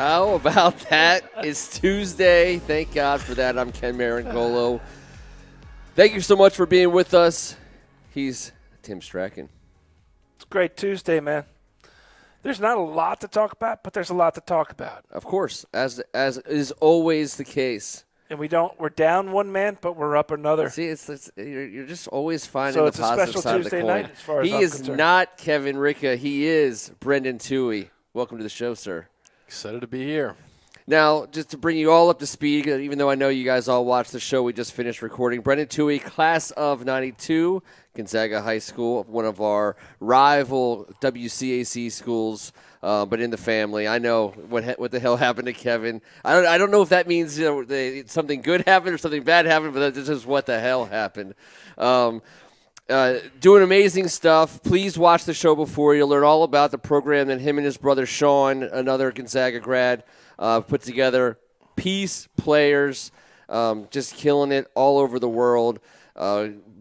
How about that? It's Tuesday. Thank God for that. I'm Ken Marangolo. Thank you so much for being with us. He's Tim Strachan. It's a great Tuesday, man. There's not a lot to talk about, but there's a lot to talk about. Of course, as is always the case. And we're down one man, but we're up another. See, you're just always finding the positive side of the coin. So it's a special Tuesday night as far as He I'm is concerned. not Kevin Ricca. He is Brendan Toohey. Welcome to the show, sir. Excited to be here. Now, just to bring you all up to speed, even though I know you guys all watched the show we just finished recording, Brendan Toohey, class of 92, Gonzaga High School, one of our rival WCAC schools, but in the family. I know what the hell happened to Kevin. I don't know if that means something good happened or something bad happened, but that's just what the hell happened. Doing amazing stuff. Please watch the show before. You'll learn all about the program that him and his brother Sean, another Gonzaga grad, put together. Peace players, just killing it all over the world,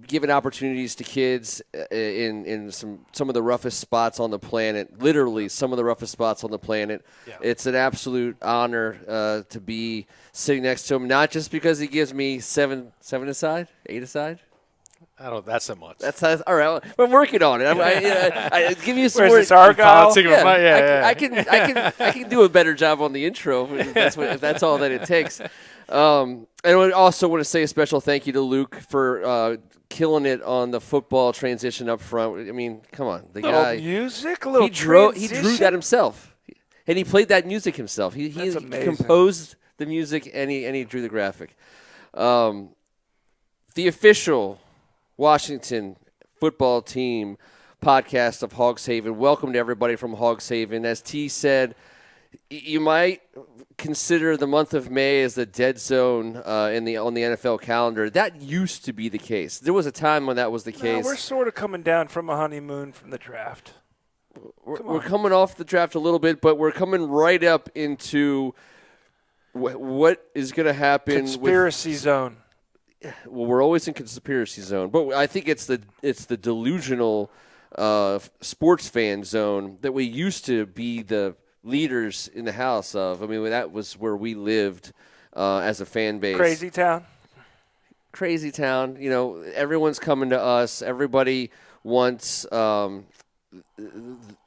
giving opportunities to kids in some of the roughest spots on the planet, literally some of the roughest spots on the planet. Yeah. It's an absolute honor to be sitting next to him, not just because he gives me seven aside, 8 aside. I don't. That's so much. That's all right. I'm working on it. I give you some Where's more. this Argyle? I can do a better job on the intro if that's all that it takes. And I also want to say a special thank you to Luke for killing it on the football transition up front. I mean, come on, the guy. Music, a little he drew that himself, and he played that music himself. He composed the music and he drew the graphic. The official Washington football team podcast of Hogs Haven. Welcome to everybody from Hogs Haven. As T said, you might consider the month of May as the dead zone on the NFL calendar. That used to be the case. There was a time when that was the case. We're sort of coming down from a honeymoon from the draft. We're coming off the draft a little bit, but we're coming right up into what is going to happen. Conspiracy zone. Well, we're always in conspiracy zone, but I think it's the delusional sports fan zone that we used to be the leaders in the house of. I mean, that was where we lived as a fan base. Crazy town. You know, everyone's coming to us. Everybody wants, it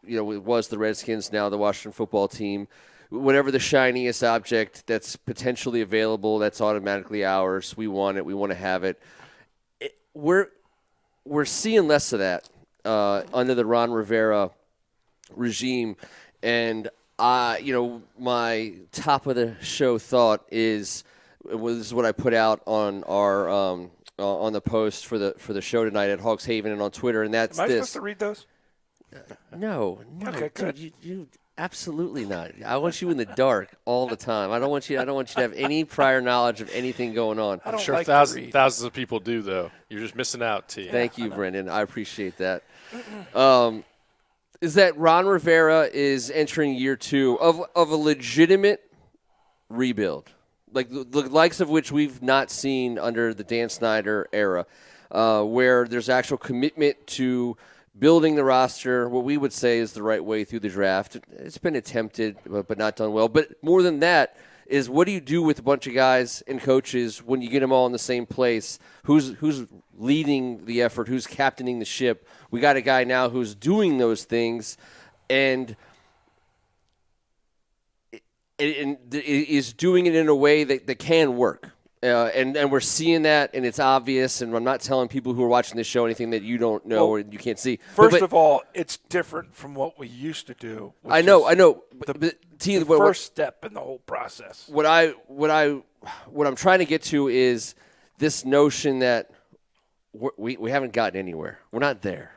was the Redskins, now the Washington football team. Whatever the shiniest object that's potentially available, that's automatically ours. We want it. We want to have it. We're seeing less of that under the Ron Rivera regime. And, my top of the show thought was what I put out on our on the post for the show tonight at Hogs Haven and on Twitter, and that's Am I this. supposed to read those? No. Okay, good. Dude, you absolutely not. I want you in the dark all the time. I don't want you to have any prior knowledge of anything going on. I'm sure thousands of people do, though. You're just missing out, T. Thank you, Brendan. I appreciate that. Is that Ron Rivera is entering year 2 of a legitimate rebuild, like the likes of which we've not seen under the Dan Snyder era, where there's actual commitment to building the roster, what we would say is the right way through the draft. It's been attempted, but not done well. But more than that is, what do you do with a bunch of guys and coaches when you get them all in the same place? Who's leading the effort? Who's captaining the ship? We got a guy now who's doing those things and is doing it in a way that can work. And we're seeing that, and it's obvious, and I'm not telling people who are watching this show anything that you don't know or you can't see. First of all, it's different from what we used to do. I know. The first step in the whole process. What I'm trying to get to is this notion that we haven't gotten anywhere. We're not there.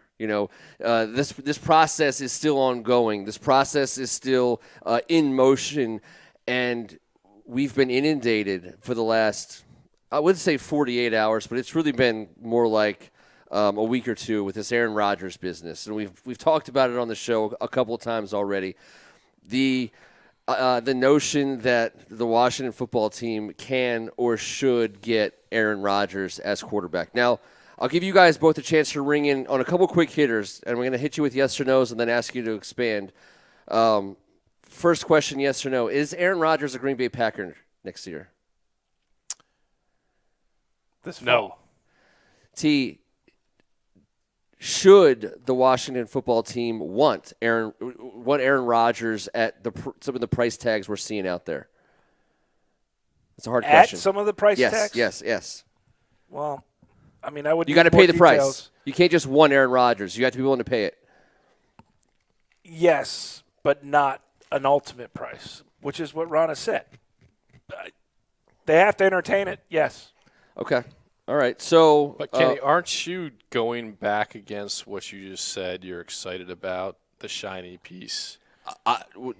This process is still ongoing. This process is still in motion, and we've been inundated for the last, I would say 48 hours, but it's really been more like a week or two with this Aaron Rodgers business. And we've talked about it on the show a couple of times already. The notion that the Washington football team can or should get Aaron Rodgers as quarterback. Now, I'll give you guys both a chance to ring in on a couple quick hitters, and we're going to hit you with yes or no's and then ask you to expand. First question, yes or no. Is Aaron Rodgers a Green Bay Packer next year? This fall. No. T, should the Washington football team want Aaron Rodgers at some of the price tags we're seeing out there? It's a hard question. At some of the price tags? Yes. Well, I mean, I would. You got to pay the details. price. You can't just want Aaron Rodgers. You have to be willing to pay it. Yes, but not an ultimate price, which is what Ron has said. They have to entertain it, yes. Okay. All right. So, But Kenny, aren't you going back against what you just said? You're excited about the shiny piece.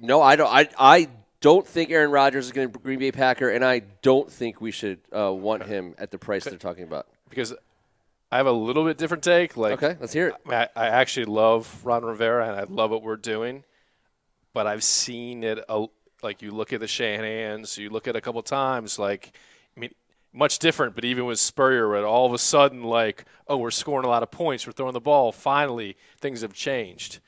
No, I don't. I don't think Aaron Rodgers is going to be Green Bay Packer, and I don't think we should want him at the price they're talking about. Because I have a little bit different take. Like, okay, let's hear it. I actually love Ron Rivera, and I love what we're doing. But I've seen it, like you look at the Shanahans, you look at it a couple times, like, I mean, much different, but even with Spurrier, where all of a sudden, like, oh, we're scoring a lot of points, we're throwing the ball, finally, things have changed.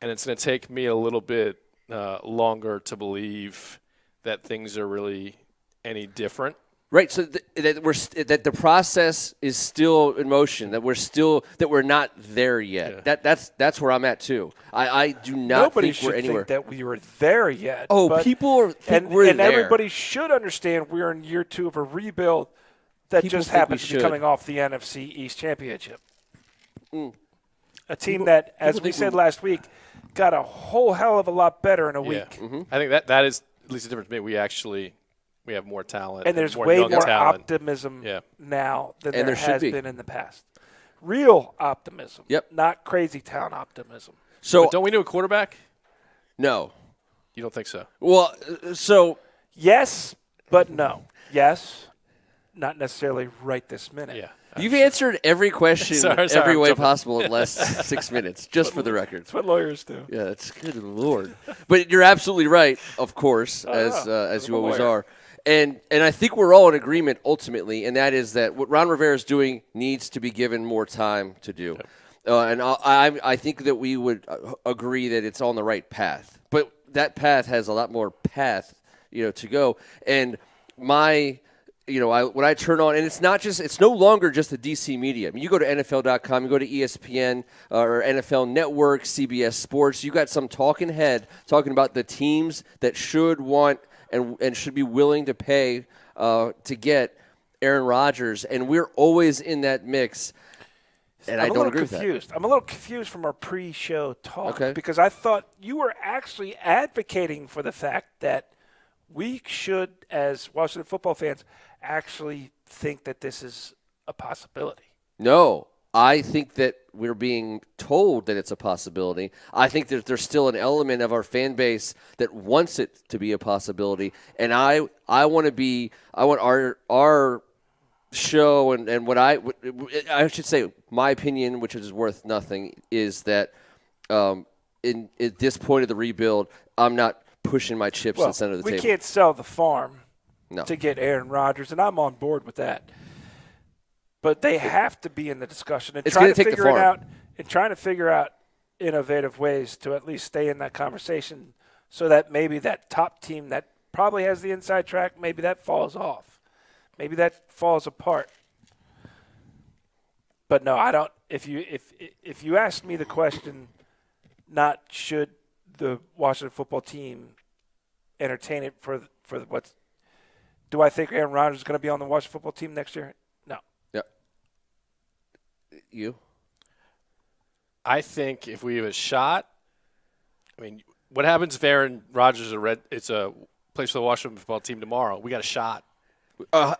And it's going to take me a little bit longer to believe that things are really any different. Right, so that the process is still in motion. That we're not there yet. Yeah. That's where I'm at too. I do not Nobody think we're should anywhere. think that we were there yet. Oh, but, people think we're and there. everybody should understand we're in year 2 of a rebuild that People just think happens we to be should. coming off the NFC East Championship. A team People- that, people as we think said we- last week, got a whole hell of a lot better in a week. Mm-hmm. I think that is at least the difference to me. We have more talent. And there's more way young more talent. optimism now than And there there should has be. been in the past. Real optimism. Yep. Not crazy town optimism. So But don't we need a quarterback? no. You don't think so? Well, so Yes, but no. Yes, not necessarily right this minute. Yeah. you've answered every question Sorry, every I'm way jumping. possible in less 6 minutes, just for the record. That's what lawyers do. Yeah, that's good Lord. But you're absolutely right, of course, as you always are. And I think we're all in agreement ultimately, and that is that what Ron Rivera is doing needs to be given more time to do. And I think that we would agree that it's on the right path. But that path has a lot more to go. And when I turn on, and it's no longer just the DC media. I mean, you go to NFL.com, you go to ESPN or NFL Network, CBS Sports, you got some talking head talking about the teams that should want and should be willing to pay to get Aaron Rodgers, and we're always in that mix. And I don't agree with that. I'm a little confused from our pre-show talk because I thought you were actually advocating for the fact that we should, as Washington football fans, actually think that this is a possibility. No, I think that we're being told that it's a possibility. I think that there's still an element of our fan base that wants it to be a possibility, and I want our show and what I should say my opinion, which is worth nothing, is that at this point of the rebuild, I'm not pushing my chips in the center of the table. We can't sell the farm No. to get Aaron Rodgers, and I'm on board with that. But they have to be in the discussion and It's trying gonna to take the figure it farm. out and trying to figure out innovative ways to at least stay in that conversation so that maybe that top team that probably has the inside track, maybe that falls off. Maybe that falls apart. But no, I don't. If you ask me the question, not should the Washington football team entertain it for what's. Do I think Aaron Rodgers is going to be on the Washington football team next year? No. Yep. You? I think if we have a shot, I mean, what happens if Aaron Rodgers plays for the Washington football team tomorrow? We got a shot. So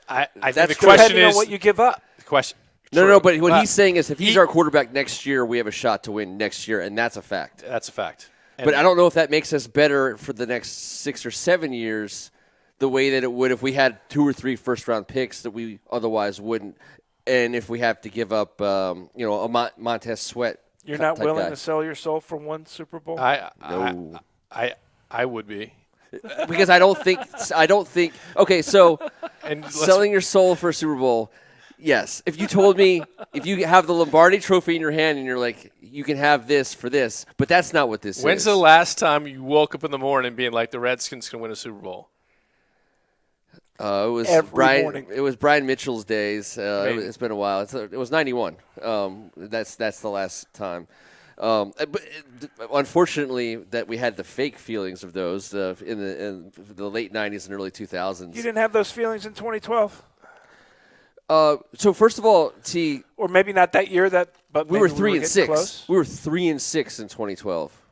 I think That's the question Depending is on what you give up. the question. No, but what he's saying is if he's he- our quarterback next year, we have a shot to win next year, and that's a fact. That's a fact. And But I don't know if that makes us better for the next 6 or 7 years the way that it would if we had 2 or 3 first-round picks that we otherwise wouldn't, and if we have to give up, a Montez Sweat. You're not type willing guy. to sell your soul for one Super Bowl? No. I would be. Because I don't think. Okay, so And let's- selling your soul for a Super Bowl. Yes. If you told me, if you have the Lombardi Trophy in your hand and you're like, you can have this for this, but that's not what this is. When's the last time you woke up in the morning being like the Redskins can win a Super Bowl? It was Every morning. It was Brian Mitchell's days. It's been a while. It was 91. That's the last time. Unfortunately, that we had the fake feelings of those in the late 90s and early 2000s. You didn't have those feelings in 2012? So first of all, Or maybe not that year, but we were 3-6. Close. We were 3-6 in 2012.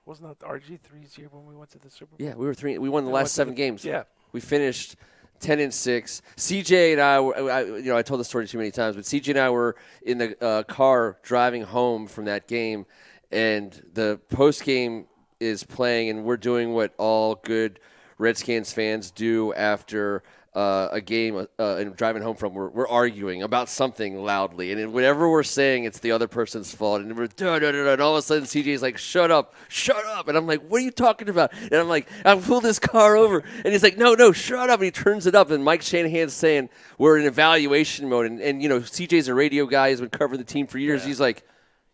Wasn't that RG3's year when we went to the Super Bowl? Yeah, we were 3. We won the last 7 games. Yeah. We finished 10-6. CJ and I told the story too many times, but CJ and I were in the car driving home from that game, and the post game is playing, and we're doing what all good Redskins fans do after a game and driving home from. We're arguing about something loudly, and whatever we're saying, it's the other person's fault. And we're and all of a sudden CJ's like, shut up, and I'm like, what are you talking about? And I'm like, I pulled this car over, and he's like, no, shut up, and he turns it up, and Mike Shanahan's saying we're in evaluation mode, and CJ's a radio guy, he's been covering the team for years. Yeah. He's like,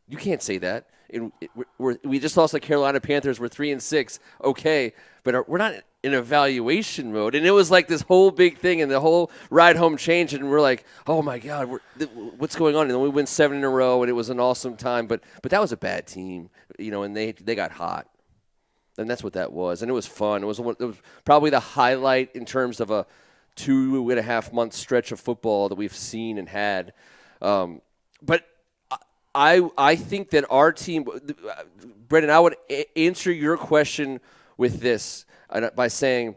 you can't say that. And we just lost the Carolina Panthers. We're 3-6. Okay, but we're not in evaluation mode. And it was like this whole big thing, and the whole ride home changed. And we're like, oh my God, what's going on? And then we win 7 in a row, and it was an awesome time. But that was a bad team, and they got hot, and that's what that was. And it was fun. It was probably the highlight in terms of a 2.5-month stretch of football that we've seen and had. But I think that our team, Brendan, I would answer your question with this by saying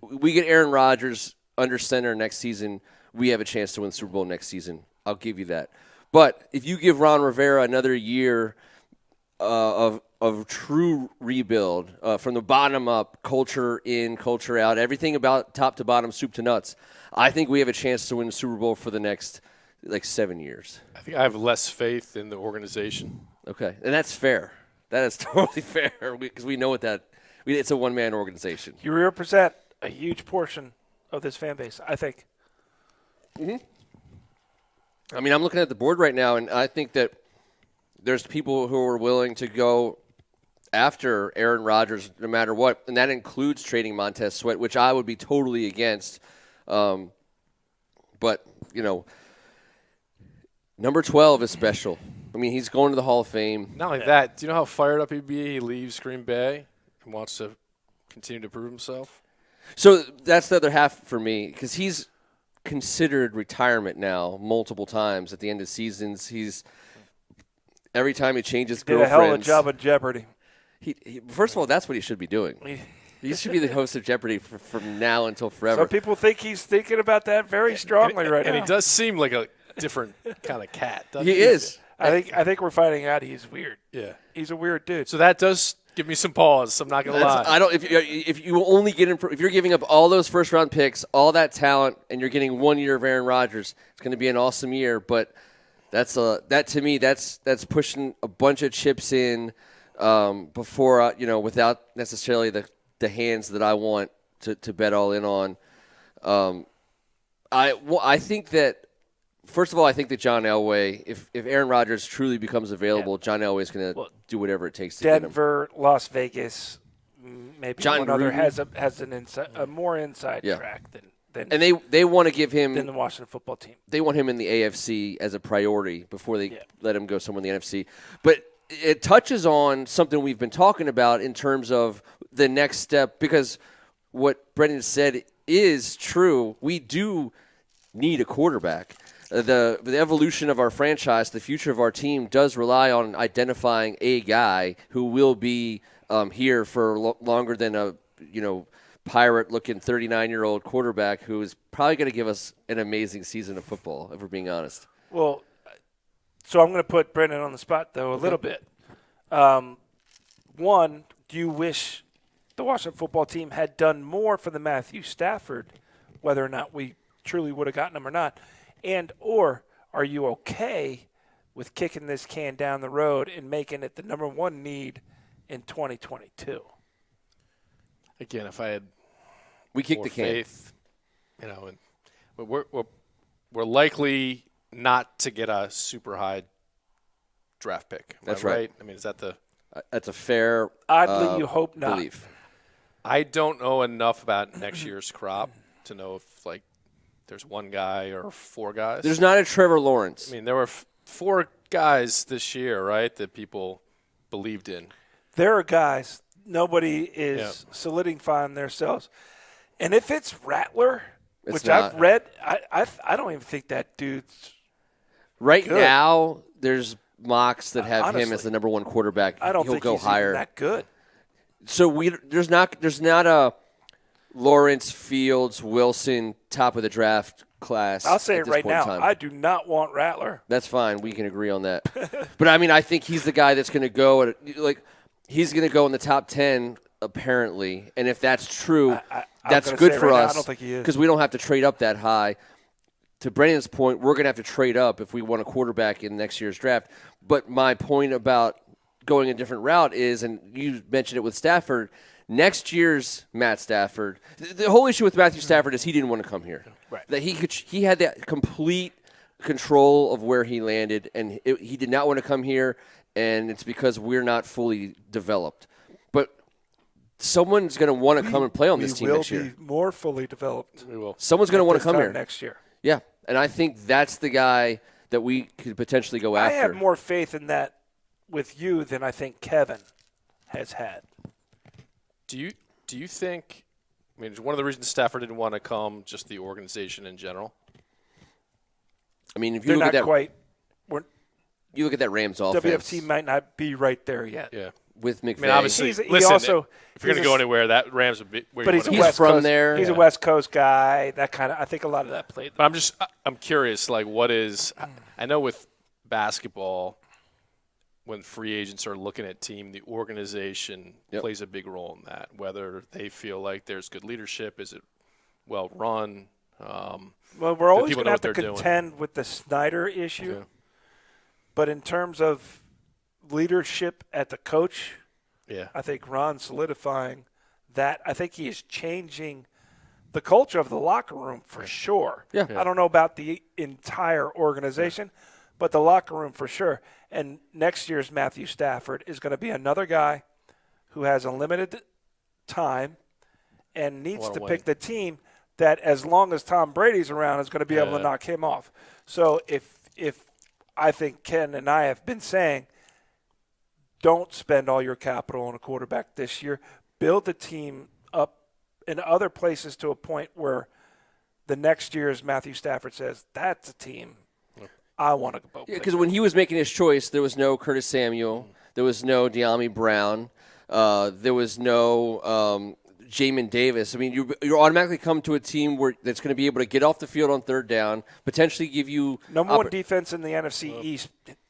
we get Aaron Rodgers under center next season, we have a chance to win the Super Bowl next season. I'll give you that. But if you give Ron Rivera another year of true rebuild from the bottom up, culture in, culture out, everything about top to bottom, soup to nuts, I think we have a chance to win the Super Bowl for the next 7 years. I think I have less faith in the organization. Okay, and that's fair. That is totally fair because we know what it's a one-man organization. You represent a huge portion of this fan base, I think. Mm-hmm. I mean, I'm looking at the board right now, and I think that there's people who are willing to go after Aaron Rodgers no matter what, and that includes trading Montez Sweat, which I would be totally against. But, number 12 is special. I mean, he's going to the Hall of Fame. Not only that, do you know how fired up he'd be? He leaves Green Bay and wants to continue to prove himself. So that's the other half for me because he's considered retirement now multiple times at the end of seasons. Every time he changes girlfriends. Did a hell of a job at Jeopardy. He first of all, that's what he should be doing. He should be the host of Jeopardy from now until forever. Some people think he's thinking about that very strongly right now. And he does seem like a different kind of cat, doesn't he? He is. I think we're finding out he's weird. Yeah. He's a weird dude. So that does give me some pause. I'm not going to lie. I don't. If you only get if you're giving up all those first round picks, all that talent, and you're getting 1 year of Aaron Rodgers, it's going to be an awesome year. But that to me, that's pushing a bunch of chips in before without necessarily the hands that I want to bet all in on. I think that. First of all, I think that John Elway, if Aaron Rodgers truly becomes available, John Elway is going to do whatever it takes to get him. Denver, Las Vegas, maybe John one other Gruden has a more inside track than and they want to give him than the Washington football team. They want him in the AFC as a priority before they let him go somewhere in the NFC. But it touches on something we've been talking about in terms of the next step because what Brendan said is true. We do need a quarterback. The evolution of our franchise, the future of our team does rely on identifying a guy who will be here for longer than a pirate-looking 39-year-old quarterback who is probably going to give us an amazing season of football, if we're being honest. Well, so I'm going to put Brendan on the spot, though, a little bit. One, do you wish the Washington football team had done more for the Matthew Stafford, whether or not we truly would have gotten him or not? And or are you okay with kicking this can down the road and making it the number one need in 2022? Again, if I had we kick the can. Faith, and we're likely not to get a super high draft pick. Am That's I right. I mean, is that the That's a fair Oddly, you hope not. belief. I don't know enough about next year's crop to know if, like, there's one guy or four guys. There's not a Trevor Lawrence. I mean, there were four guys this year, right, that people believed in. There are guys. Nobody is solidifying themselves. And if it's Rattler, which I've read, I don't even think that dude's right good. now. There's mocks that have him Honestly, as the number one quarterback. I don't He'll think go he's higher. even that good. So there's not a Lawrence, Fields, Wilson top of the draft class. I'll say at it this right point now. in time. I do not want Rattler. That's fine. We can agree on that. But I mean, I think he's the guy that's going to go he's going to go in the top 10 apparently. And if that's true, that's gonna good say for right now, us. I don't think he is. Because we don't have to trade up that high. To Brandon's point, we're going to have to trade up if we want a quarterback in next year's draft. But my point about going a different route is, and you mentioned it with Stafford, next year's Matt Stafford. The whole issue with Matthew Stafford is he didn't want to come here. Right. That he had that complete control of where he landed, and he did not want to come here, and it's because we're not fully developed. But someone's going to want to come and play on this team next year. We will be more fully developed. We will. Someone's going to want to come here next year. Yeah, and I think that's the guy that we could potentially go after. I have more faith in that with you than I think Kevin has had. Do you think? I mean, one of the reasons Stafford didn't want to come, just the organization in general. I mean, if you They're look not at that, quite. you look at that Rams offense. WFT might not be right there yet. Yeah. with McVay. I mean, obviously, He listen, also- if you're going to go anywhere, that Rams would be where But you he's, want a to West from Coast, there. He's a West Coast guy. That kind of. I think a lot of that played. But I'm curious, like, what is – I know with basketball, when free agents are looking at team, the organization plays a big role in that, whether they feel like there's good leadership, is it well run. Well, we're always people going to know have what to they're doing. contend with the Snyder issue. Yeah. But in terms of leadership at the coach, Yeah. I think Ron's solidifying that. I think he is changing the culture of the locker room for sure. Yeah. I don't know about the entire organization, but the locker room for sure. And next year's Matthew Stafford is going to be another guy who has a limited time and needs to pick the team that, as long as Tom Brady's around, is going to be able to knock him off. So if I think Ken and I have been saying, don't spend all your capital on a quarterback this year. Build the team up in other places to a point where the next year's Matthew Stafford says, that's a team I want to go play. Because when he was making his choice, there was no Curtis Samuel. There was no De'Ami Brown. There was no Jamin Davis. I mean, you automatically come to a team that's going to be able to get off the field on third down, potentially give you number one defense in the NFC East,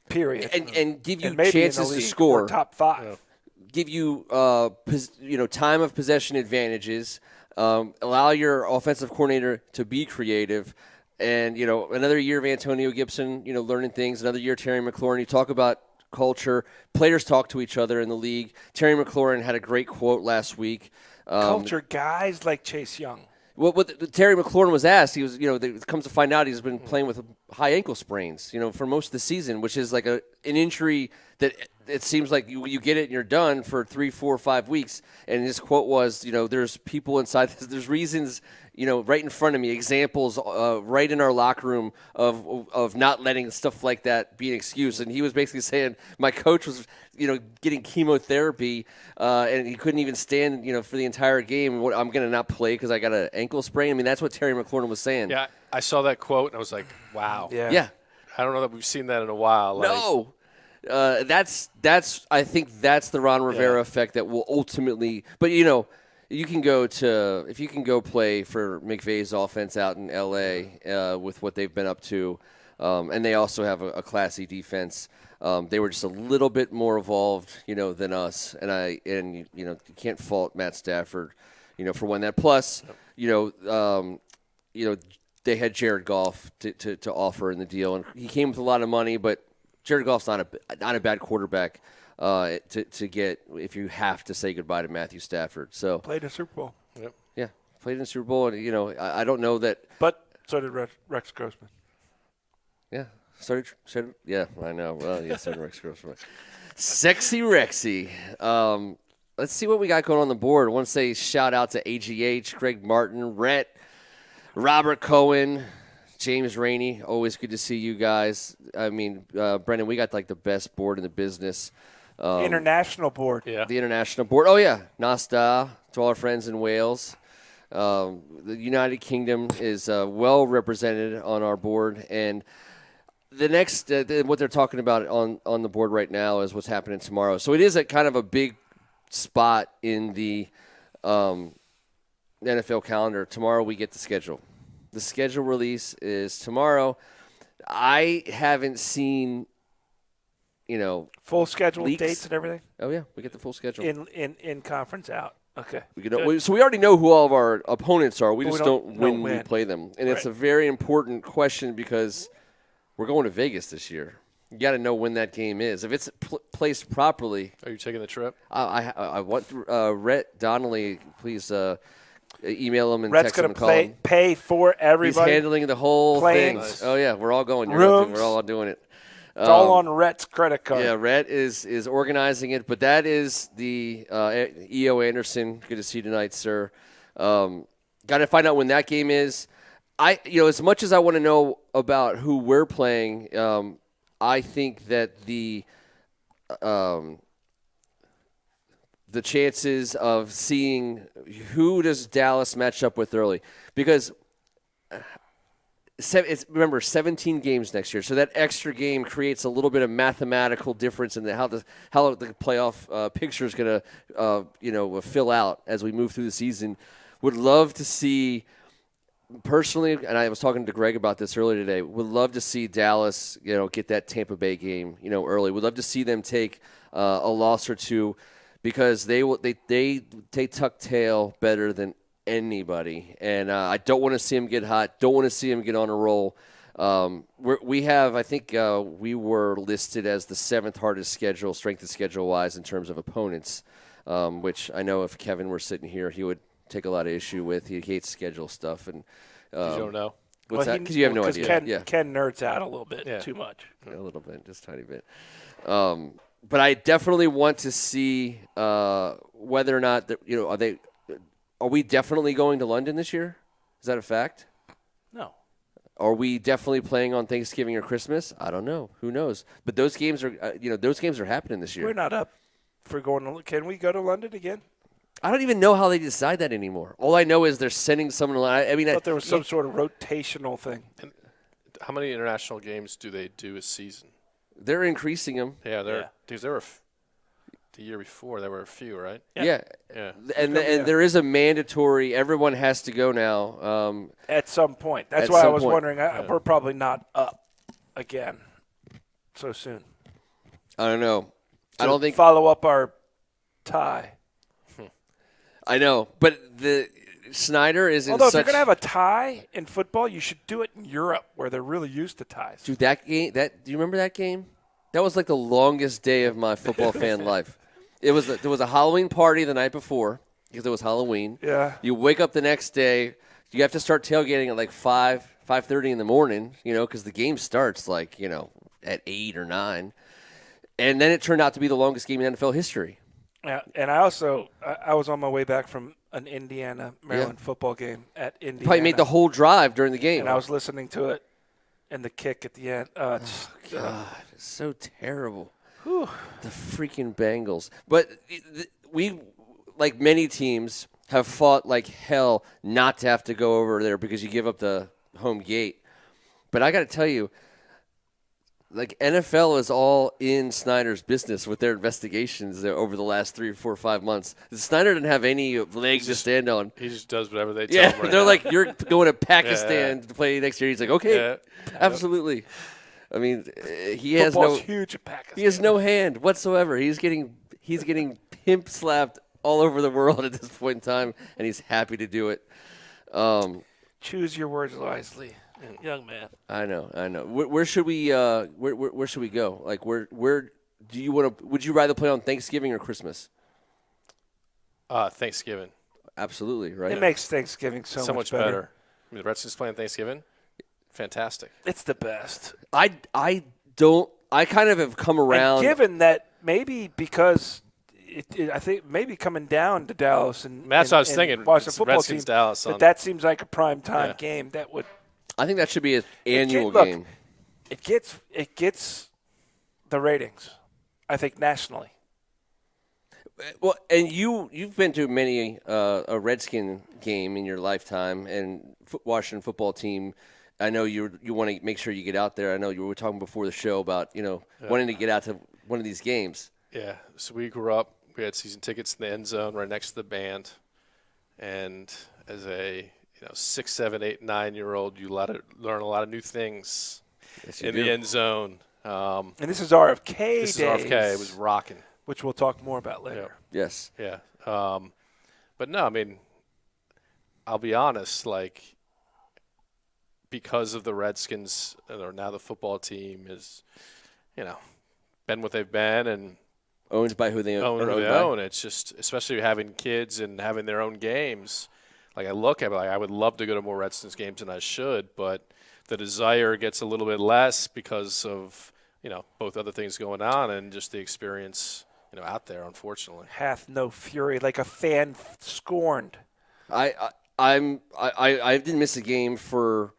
period, and give you and maybe chances in the to league, score. or top five. Give you time of possession advantages. Allow your offensive coordinator to be creative. And, another year of Antonio Gibson, learning things. Another year, Terry McLaurin. You talk about culture. Players talk to each other in the league. Terry McLaurin had a great quote last week. Culture guys like Chase Young. Well, what Terry McLaurin was asked, he was, it comes to find out he's been playing with high ankle sprains, for most of the season, which is like an injury that it seems like you get it and you're done for 3, 4, 5 weeks. And his quote was, there's people inside, there's reasons, right in front of me, examples right in our locker room of not letting stuff like that be an excuse. And he was basically saying, my coach was, getting chemotherapy and he couldn't even stand, for the entire game. I'm going to not play because I got an ankle sprain. I mean, that's what Terry McLaurin was saying. Yeah, I saw that quote and I was like, wow. Yeah. I don't know that we've seen that in a while. No. I think that's the Ron Rivera effect that will ultimately. But you can go play for McVay's offense out in L.A. With what they've been up to, and they also have a classy defense. They were just a little bit more evolved, than us, and you can't fault Matt Stafford, for winning that. Plus, they had Jared Goff to offer in the deal, and he came with a lot of money, but Jared Goff's not a bad quarterback to get if you have to say goodbye to Matthew Stafford. So Played in a Super Bowl. yeah, played in the Super Bowl, and I don't know that. But so did Rex Grossman. Yeah. Started. Yeah, I know. Well, yeah, started Rex Grossman. Sexy Rexy. Let's see what we got going on the board. I want to say shout out to AGH, Craig Martin, Rhett, Robert Cohen, James Rainey. Always good to see you guys. I mean, Brendan, we got like the best board in the business. International board. Yeah. The international board. Oh, yeah. Nasta, to all our friends in Wales. The United Kingdom is well represented on our board. And the next, what they're talking about on the board right now is what's happening tomorrow. So it is a kind of a big spot in the NFL calendar. Tomorrow we get the schedule. The schedule release is tomorrow. I haven't seen, full schedule, leaks. dates and everything Oh, yeah, we get the full schedule. in conference out. Okay. So we already know who all of our opponents are. We But just we don't don't when know we when. play them. And it's Right. a very important question because we're going to Vegas this year. You got to know when that game is. If it's placed properly, Are you taking the trip? I want Rhett Donnelly, please email him and Rhett's text him going and call to him. pay for He's everybody. handling the whole thing. Planes. Oh, yeah, we're all going. Rooms. We're all doing it. It's all on Rhett's credit card. Yeah, Rhett is organizing it, but that is the E.O. Anderson. Good to see you tonight, sir. Got to find out when that game is. As much as I want to know about who we're playing, I think that the chances of seeing who does Dallas match up with early, because remember 17 games next year, so that extra game creates a little bit of mathematical difference in how the playoff picture is going to fill out as we move through the season. Would love to see. Personally, and I was talking to Greg about this earlier today, would love to see Dallas, get that Tampa Bay game, early. Would love to see them take a loss or two, because they tuck tail better than anybody, and I don't want to see them get hot. Don't want to see them get on a roll. I think we were listed as the 7th hardest schedule, strength of schedule wise, in terms of opponents, which I know if Kevin were sitting here, he would take a lot of issue with. He hates schedule stuff, and You don't know. what's that? Because you have no idea. Ken nerds out a little bit, Yeah. too much. A little bit, just a tiny bit. But I definitely want to see whether or not are we definitely going to London this year? Is that a fact? No. Are we definitely playing on Thanksgiving or Christmas? I don't know. Who knows? But those games are happening this year. We're not up for going to – can we go to London again? I don't even know how they decide that anymore. All I know is they're sending someone. I thought there was some sort of rotational thing. How many international games do they do a season? They're increasing them. Yeah, because there were the year before there were a few, right? Yeah. Yeah. And there is a mandatory. Everyone has to go now. At some point. That's At why I some was point. wondering. We're probably not up again so soon. I don't know. I To don't think. follow up our tie. I know, but the Snyder is in Although such. if you're going to have a tie in football, you should do it in Europe where they're really used to ties. Dude, that game. Do you remember that game? That was like the longest day of my football fan life. There was a Halloween party the night before because it was Halloween. Yeah. You wake up the next day. You have to start tailgating at like 5:30 in the morning. Because the game starts like at 8 or 9, and then it turned out to be the longest game in NFL history. Yeah, and I was on my way back from an Indiana-Maryland football game at Indiana. Probably made the whole drive during the game. And I was listening to it and the kick at the end. God, it's so terrible. The freaking Bengals. But we, like many teams, have fought like hell not to have to go over there because you give up the home gate. But I got to tell you, like NFL is all in Snyder's business with their investigations over the last 3, 4, 5 months. Snyder didn't have any legs to stand on. He just does whatever they tell him right they're now. like, you're going to Pakistan to play next year. He's like, okay, Yeah. absolutely. I mean, he has Football's no huge at Pakistan. he has no hand whatsoever. He's getting pimp slapped all over the world at this point in time, and he's happy to do it. Choose your words wisely, young man. I know. Where should we where should we go? Like where do you want to? Would you rather play on Thanksgiving or Christmas? Thanksgiving. Absolutely, right. It makes Thanksgiving so much better. better. I mean, the Redskins playing Thanksgiving. fantastic. It's the best. I kind of have come around. And given that maybe because I think maybe coming down to Dallas and that's what I was thinking. Watch the football Redskins, team. Dallas That seems like a prime time game. That would. I think that should be an annual look, game. It gets the ratings, I think, nationally. Well, and you've been to many a Redskin game in your lifetime, and Washington football team. I know you want to make sure you get out there. I know you were talking before the show about wanting to get out to one of these games. Yeah, so we grew up. We had season tickets in the end zone right next to the band, and as a 6, 7, 8, 9-year-old, you learn a lot of new things in the end zone. And this is RFK days. This is RFK. It was rocking. Which we'll talk more about later. Yeah. Yes. Yeah. But no, I mean, I'll be honest, because of the Redskins, or now the football team is, been what they've been and owned by who they own. It's just, especially having kids and having their own games. I look at it, I would love to go to more Redskins games than I should, but the desire gets a little bit less because of, both other things going on and just the experience, out there, unfortunately. Hath no fury, like a fan scorned. I didn't miss a game for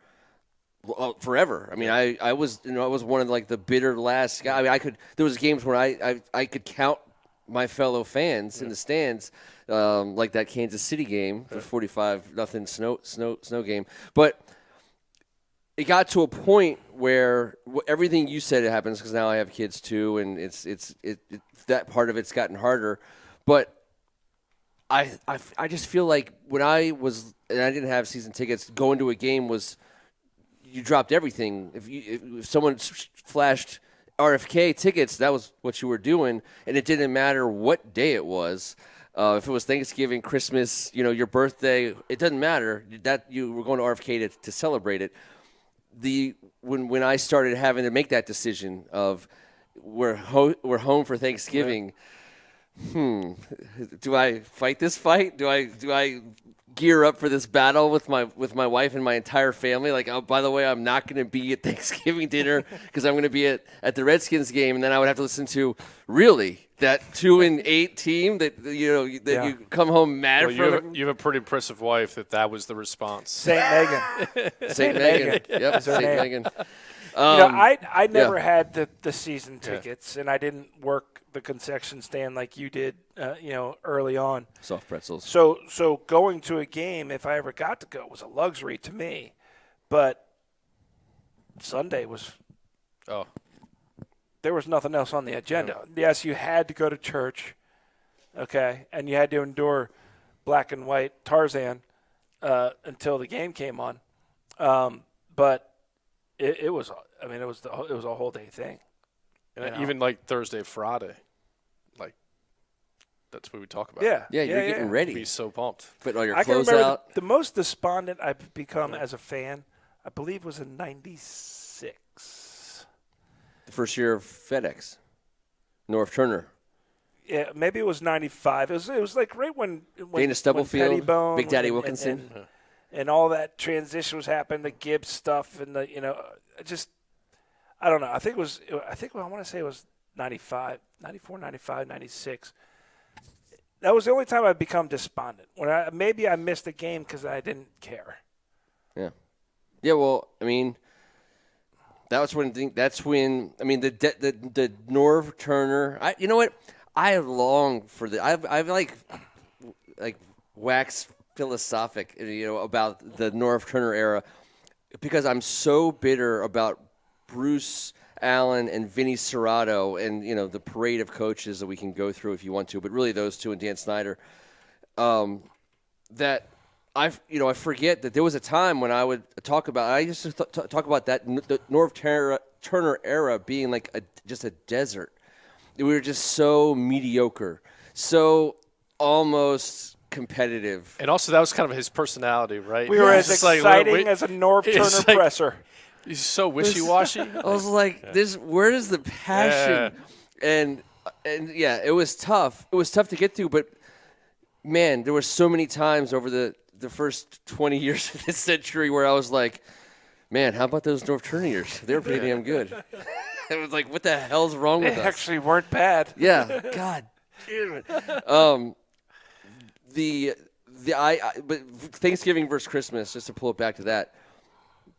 forever. I mean, I was one of the bitter last guy. I mean, there was games where I could count my fellow fans in the stands, like that Kansas City game, the 45-0 snow game. But it got to a point where everything you said happens, because now I have kids too, and it's that part of it's gotten harder. But I just feel like when I didn't have season tickets, going to a game was, you dropped everything. If someone flashed RFK tickets, that was what you were doing, and it didn't matter what day it was. If it was Thanksgiving, Christmas, your birthday, it doesn't matter. That you were going to RFK to celebrate it. When I started having to make that decision of we're home for Thanksgiving, do I fight this fight? Do I gear up for this battle with my wife and my entire family? Oh, by the way, I'm not going to be at Thanksgiving dinner because I'm going to be at the Redskins game, and then I would have to listen to that 2-8 team that you come home mad from. You have a pretty impressive wife that was the response. Saint Megan. Saint Megan. Yep, Saint Megan. I never had the season tickets, and I didn't work the concession stand like you did, early on. Soft pretzels. So going to a game, if I ever got to go, was a luxury to me. But Sunday was. Oh. There was nothing else on the agenda. Yes, you had to go to church, okay, and you had to endure black and white Tarzan until the game came on. But it was a whole day thing. And even Thursday, Friday, that's what we talk about. Yeah, you're getting ready. Be so pumped. Put all your I clothes can remember out. the most despondent I've become as a fan, I believe, was in '96. The first year of FedEx. North Turner. Yeah, maybe it was '95. It was right when Dana Stubblefield, Pettibone Big Daddy Wilkinson, and all that transition was happening, the Gibbs stuff, and I don't know. I want to say it was 95, 94, 95, 96. That was the only time I've become despondent. When maybe I missed a game because I didn't care. Yeah. Yeah. Well, I mean, that's when the Norv Turner. You know what? I long for the. I've waxed philosophic, about the Norv Turner era, because I'm so bitter about Bruce Allen and Vinny Serrato and, the parade of coaches that we can go through if you want to, but really those two and Dan Snyder, that I forget that there was a time when I used to talk about that, the Norv Turner era being just a desert. We were just so mediocre, so almost competitive. And also that was kind of his personality, right? We were as exciting as a Norv Turner presser. He's so wishy-washy. I was like, where is the passion? Yeah. And yeah, it was tough. It was tough to get through, but man, there were so many times over the first 20 years of this century where I was like, Man, how about those North Turniers? They were pretty damn good. It was like, what the hell's wrong with They us? actually weren't bad. Yeah, God damn it. But Thanksgiving versus Christmas, just to pull it back to that.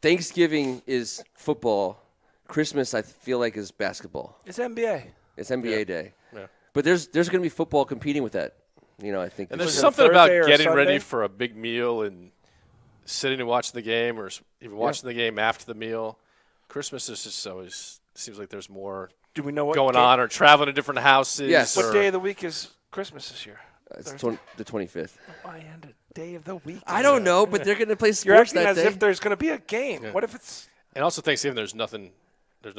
Thanksgiving is football. Christmas, I feel like, is basketball. It's NBA. It's NBA Day. Yeah. But there's going to be football competing with that. I think. And there's Was it something about Thursday or getting Sunday? ready for a big meal and sitting and watching the game, or even watching the game after the meal. Christmas is just always seems like there's more Do we know what going day, on, or traveling to different houses. Yes. What or- day of the week is Christmas this year? It's Thursday? the 25th. Why end a day of the week? I don't know, but they're going to play You're sports acting that as day. if there's going to be a game. Yeah. What if it's And also Thanksgiving, there's no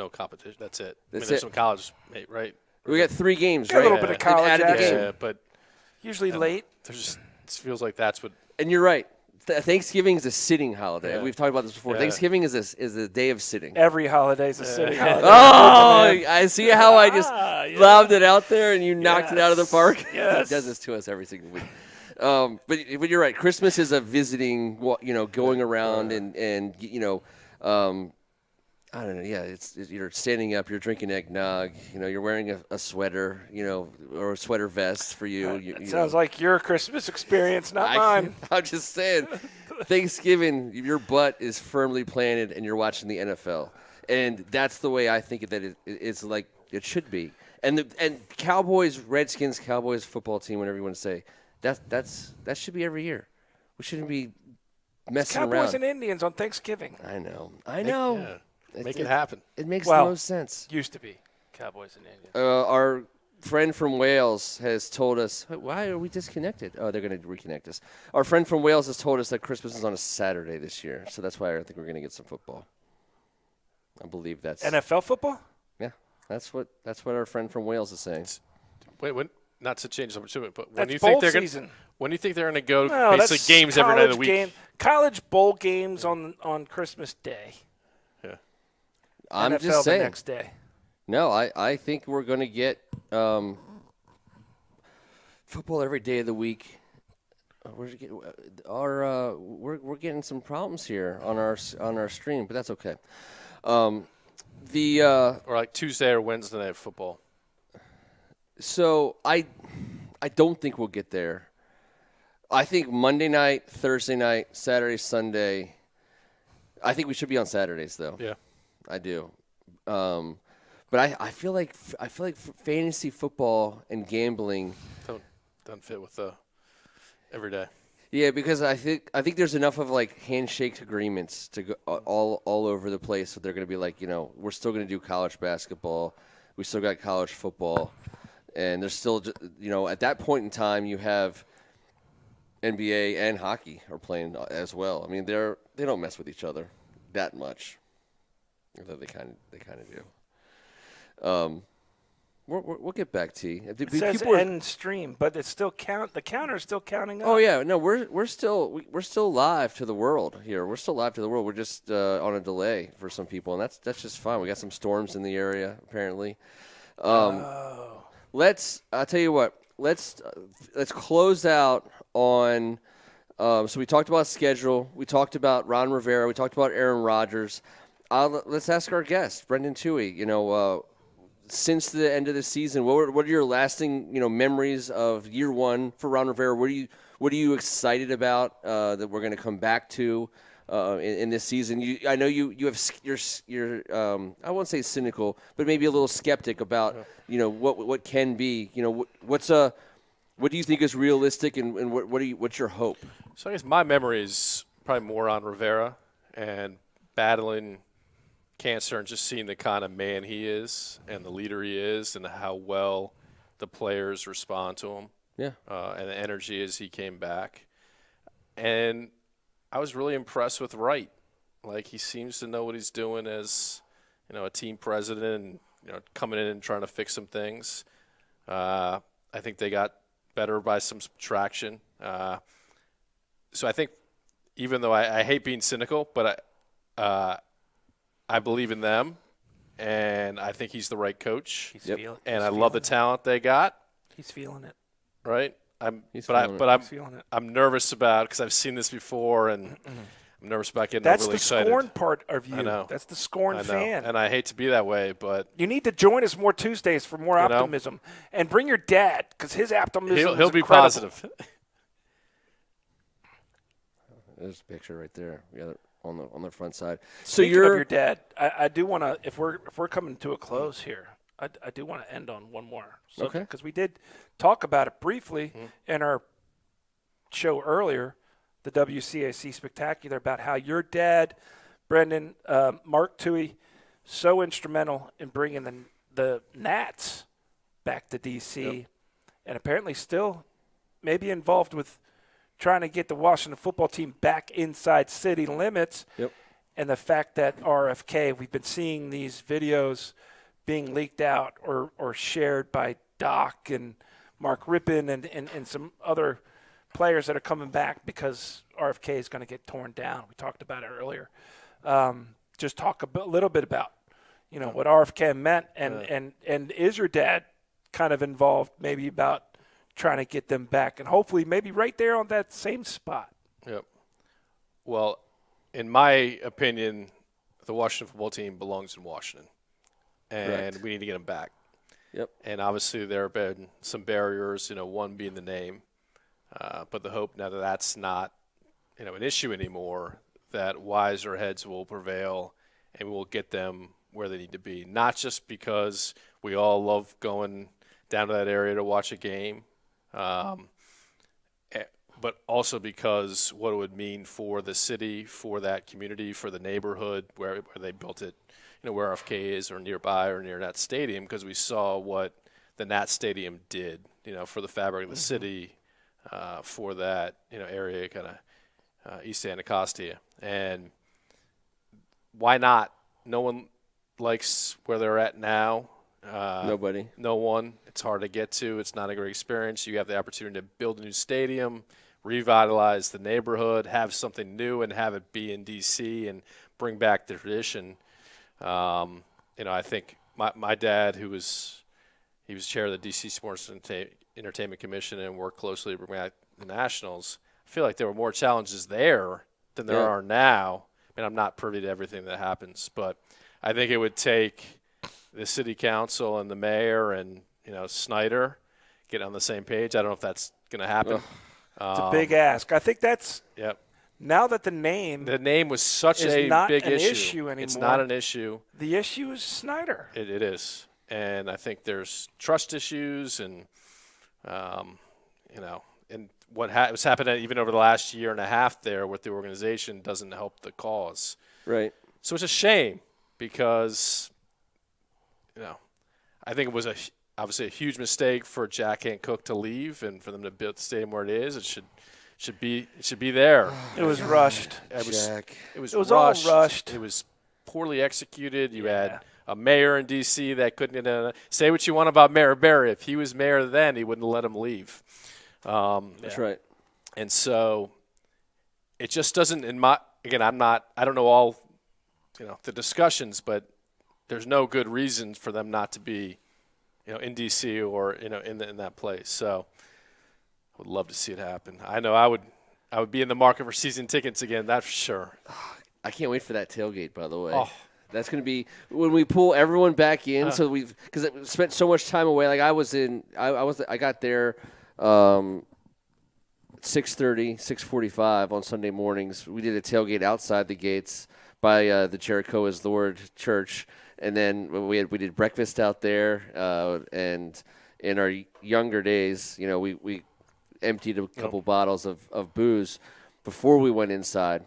competition. That's it. That's there's it. some college, right? We got 3 games, got a right? little bit of college added the action? game. Yeah, but usually late? there's just it feels like that's what. And you're right. Thanksgiving is a sitting holiday. Yeah. We've talked about this before. Yeah. Thanksgiving is a day of sitting. Every holiday's a city holiday. Oh, I see how I just yeah. lobbed it out there and you knocked it out of the park. Yes. He does this to us every single week. But you're right. Christmas is a visiting, going around and I don't know. Yeah, you're standing up, you're drinking eggnog, you're wearing a sweater, or a sweater vest for you. It sounds like your Christmas experience, not mine. I'm just saying, Thanksgiving, your butt is firmly planted and you're watching the NFL. And that's the way I think that it's like it should be. And Cowboys, Redskins, Cowboys football team, whatever you want to say, that should be every year. We shouldn't be messing Cowboys around. and Indians on Thanksgiving. I know. Yeah, make it happen. It makes Well, the most sense. Used to be Cowboys and Indians. Our friend from Wales has told us, why are we disconnected? Oh, they're going to reconnect us. Our friend from Wales has told us that Christmas is on a Saturday this year, so that's why I think we're going to get some football. I believe that's NFL football? yeah. That's what our friend from Wales is saying. Wait, when? Not to change the subject, but when That's do you bowl think they're going? season. When do you think they're going to go No, basically that's games every night of the college week? College bowl games on Christmas Day. Yeah. I'm NFL just saying. the next day. No, I think we're going to get football every day of the week. We're getting some problems here on our stream, but that's okay. Or like Tuesday or Wednesday night football. So I don't think we'll get there. I think Monday night, Thursday night, Saturday, Sunday. I think we should be on Saturdays though. Yeah. I do. But I feel like fantasy football and gambling Doesn't fit with the every day. Yeah, because I think there's enough of like handshake agreements to go all over the place. So they're going to be like, we're still going to do college basketball. We still got college football, and there's still, at that point in time, you have NBA and hockey are playing as well. I mean, they don't mess with each other that much, although they kind of do. We'll get back to you. It says end stream, but it's still the counter's still counting up. Oh yeah, no, we're still live to the world here. We're still live to the world. We're just on a delay for some people, and that's just fine. We got some storms in the area apparently. I'll tell you what. Let's close out on. So we talked about schedule. We talked about Ron Rivera. We talked about Aaron Rodgers. Let's ask our guest, Brendan Toohey. Since the end of the season, what are your lasting memories of year one for Ron Rivera? What are you excited about that we're going to come back to in this season? I know you're I won't say cynical, but maybe a little skeptic about what can be. What do you think is realistic, and what's your hope? So I guess my memory is probably more on Rivera and battling cancer and just seeing the kind of man he is and the leader he is and how well the players respond to him. Yeah. And the energy as he came back. And I was really impressed with Wright. Like, he seems to know what he's doing as, a team president and, coming in and trying to fix some things. I think they got better by some subtraction. So I think, even though I hate being cynical, but I believe in them, and I think he's the right coach. I love the talent they got. He's feeling it. Right? He's feeling it. I'm nervous about it because I've seen this before, and I'm nervous about getting That's overly the excited. scorn part of you. I know. That's the scorn I know. fan. And I hate to be that way, but You need to join us more Tuesdays for more optimism. And bring your dad, because his optimism he'll is be incredible. positive. There's a picture right there. Yeah, on the front side. So Speaking of your dad, I do want to, if we're coming to a close here, I do want to end on one more subject, Okay. because we did talk about it briefly in our show earlier, the WCAC Spectacular, about how your dad, Brendan, Mark Toohey, so instrumental in bringing the Nats back to D.C. and apparently still maybe involved with trying to get the Washington football team back inside city limits. Yep. And the fact that RFK, we've been seeing these videos being leaked out or shared by Doc and Mark Rippon and some other players that are coming back because RFK is going to get torn down. We talked about it earlier. Just talk a little bit about, what RFK meant and is your dad kind of involved maybe about trying to get them back and hopefully maybe right there on that same spot. Yep. Well, in my opinion, the Washington football team belongs in Washington, and Correct. we need to get them back. Yep. And obviously there have been some barriers, one being the name, but the hope now that that's not, an issue anymore, that wiser heads will prevail and we will get them where they need to be. Not just because we all love going down to that area to watch a game, but also because what it would mean for the city, for that community, for the neighborhood where they built it, where RFK is or nearby or near that stadium, because we saw what the Nat Stadium did, for the fabric of the city, for that, area kind of East Anacostia. And why not? No one likes where they're at now. Nobody. No one. It's hard to get to. It's not a great experience. You have the opportunity to build a new stadium, revitalize the neighborhood, have something new, and have it be in D.C. and bring back the tradition. I think my dad, he was chair of the D.C. Sports Entertainment Commission and worked closely with the Nationals. I feel like there were more challenges there than there are now. I mean, I'm not privy to everything that happens, but I think it would take the city council and the mayor and Snyder get on the same page. I don't know if that's going to happen. It's a big ask. I think that's Yep. now that the name was such a not big an issue. issue anymore. It's not an issue. The issue is Snyder. It is, and I think there's trust issues, and and what's happened even over the last year and a half there with the organization doesn't help the cause. Right. So it's a shame because, I think it was obviously a huge mistake for Jack Hancock to leave and for them to build the stadium where it is. It should be there. It was rushed. Jack. It was all rushed. It was poorly executed. You had a mayor in D.C. that couldn't say what you want about Mayor Barry. If he was mayor then, he wouldn't let him leave. That's right. And so it just doesn't. I don't know all the discussions, but there's no good reason for them not to be in D.C. or in that place. So I would love to see it happen. I know I would be in the market for season tickets again. That's for sure. I can't wait for that tailgate, by the way. Oh. That's going to be when we pull everyone back in. So because we spent so much time away. Like I got there 6:30, 6:45 on Sunday mornings. We did a tailgate outside the gates by the Jericho is the Word Church, and then we did breakfast out there. And in our younger days, we emptied a couple bottles of booze before we went inside.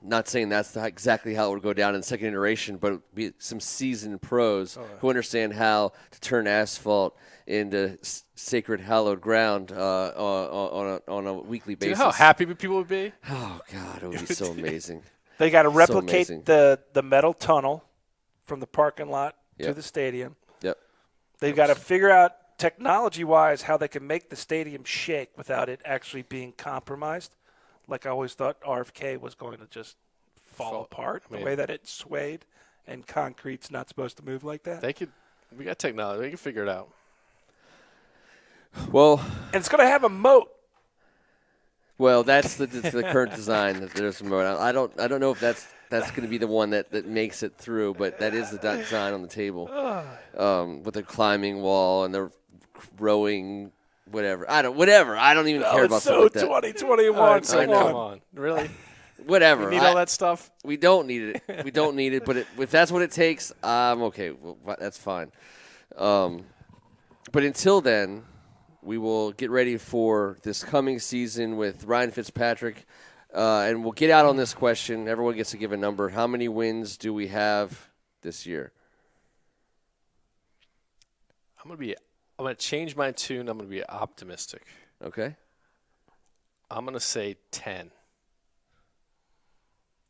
Not saying that's exactly how it would go down in the second iteration, but be some seasoned pros who understand how to turn asphalt into sacred, hallowed ground on a weekly basis. Do you know how happy people would be? Oh, God, it would be so amazing. They got to replicate amazing. the metal tunnel from the parking lot to Yep. the stadium. Yep. They've got to figure out technology-wise how they can make the stadium shake without it actually being compromised. Like I always thought RFK was going to just fall apart the way that it swayed, and concrete's not supposed to move like that. We got technology. They can figure it out. Well, And it's going to have a moat. Well, that's the current design that there's more. I don't know if that's going to be the one that makes it through, but that is the design on the table with the climbing wall and the rowing whatever. I don't even care about stuff like that. 2021. Come on, really? Whatever. You need all that stuff? We don't need it. We don't need it. But if that's what it takes, I'm okay. Well, that's fine. But until then, we will get ready for this coming season with Ryan Fitzpatrick, and we'll get out on this question. Everyone gets to give a number. How many wins do we have this year? I'm gonna change my tune. I'm gonna be optimistic. Okay. I'm gonna say 10.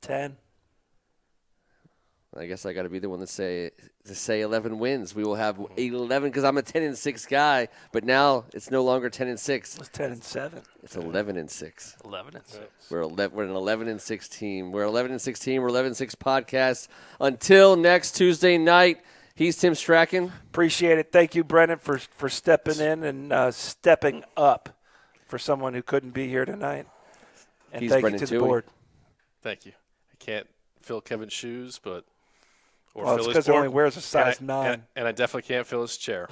10. I guess I got to be the one to say 11 wins. We will have 11 because I'm a 10-6 guy, but now it's no longer 10-6. It's 10-7. It's 11-6. 11-6. We're an 11-6 team. We're 11-6 team. We're 11-6 podcast. Until next Tuesday night, he's Tim Strachan. Appreciate it. Thank you, Brendan, for stepping in and stepping up for someone who couldn't be here tonight. And He's thank Brendan you to the Toohey. board. Thank you. I can't fill Kevin's shoes, but Well, it's because he only wears a size 9. And I definitely can't fill his chair.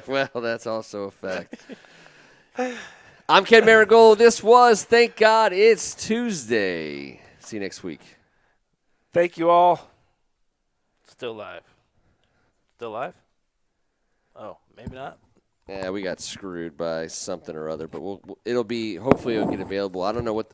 Well, that's also a fact. I'm Ken Marigold. This was Thank God It's Tuesday. See you next week. Thank you all. Still live. Still live? Oh, maybe not. Yeah, we got screwed by something or other, but it'll be hopefully it'll get available. I don't know what